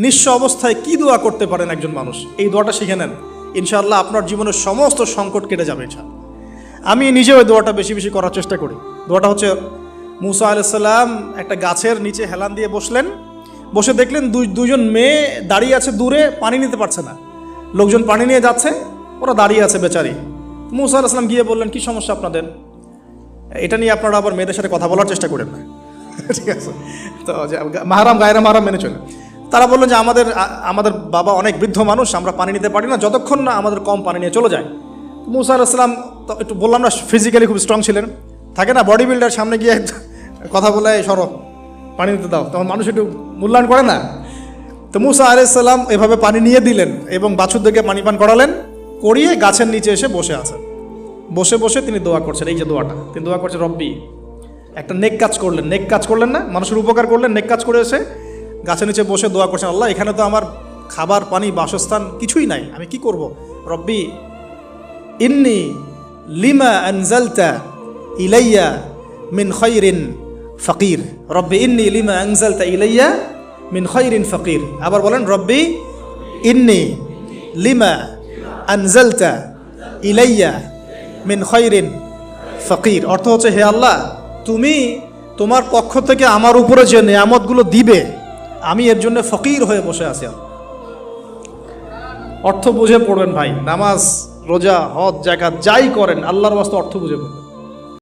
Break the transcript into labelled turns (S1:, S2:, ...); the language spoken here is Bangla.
S1: নিঃস্ব অবস্থায় কি দোয়া করতে পারেন একজন মানুষ, এই দোয়াটা শিখে নেন, ইনশাআল্লাহ আপনার জীবনের সমস্ত সংকট কেটে যাবে ইনশাআল্লাহ। আমি নিজেও ওই দোয়াটা বেশি বেশি করার চেষ্টা করি। দোয়াটা হচ্ছে, মুসা আলাইহিস সালাম একটা গাছের নিচে হেলান দিয়ে বসলেন, বসে দেখলেন দুইজন মেয়ে দাঁড়িয়ে আছে দূরে, পানি নিতে পারছে না, লোকজন পানি নিয়ে যাচ্ছে, ওরা দাঁড়িয়ে আছে বেচারি। মুসা আলাইহিস সালাম গিয়ে বললেন, কি সমস্যা আপনাদের? এটা নিয়ে আপনারা আবার মেয়েদের সাথে কথা বলার চেষ্টা করেন না, ঠিক আছে? তো মাহারাম গায়রা মাহারাম মেনে চলে। তারা বললেন যে আমাদের বাবা অনেক বৃদ্ধ মানুষ, আমরা পানি নিতে পারি না যতক্ষণ না আমাদের কম পানি নিয়ে চলে যায়। মুসা আলাইহিস সালাম তো একটু বললাম না, ফিজিক্যালি খুব স্ট্রং ছিলেন, থাকে না বডি বিল্ডার, সামনে গিয়ে কথা বলে সরো পানি নিতে দাও, তখন মানুষ একটু মূল্যায়ন করে না। তো মুসা আলাইহিস সালাম এভাবে পানি নিয়ে দিলেন এবং বাছুরদেরকে পানি পান করালেন, করিয়ে গাছের নিচে এসে বসে আছেন। বসে বসে তিনি দোয়া করছেন, এই যে দোয়াটা তিনি দোয়া করছেন, রব্বি, একটা নেক কাজ করলেন, নেক কাজ করলেন না, মানুষের উপকার করলেন, নেক কাজ করে এসে গাছের নিচে বসে দোয়া করছেন, আল্লাহ এখানে তো আমার খাবার পানি বাসস্থান কিছুই নাই, আমি কি করব? রব্বি ইন্নি লিমা আনজালতা ইলাইয়া মিন খায়রিন ফাকির, রব্বি ইন্নি লিমা আনজালতা ইলাইয়া মিন খায়রিন ফাকির। আবার বলেন, রব্বি ইন্নি লিমা আনজালতা ইলাইয়া মিন খায়রিন ফাকির। অর্থ হচ্ছে, হে আল্লাহ, তুমি তোমার পক্ষ থেকে আমার উপরে যে নিয়ামতগুলো দিবে, আমি এর জন্য ফকির হয়ে বসে আছি। অর্থ বুঝে পড়বেন ভাই, নামাজ রোজা হজ জাকাত যাই করেন আল্লাহর ওয়াস্তে অর্থ বুঝে পড়বেন।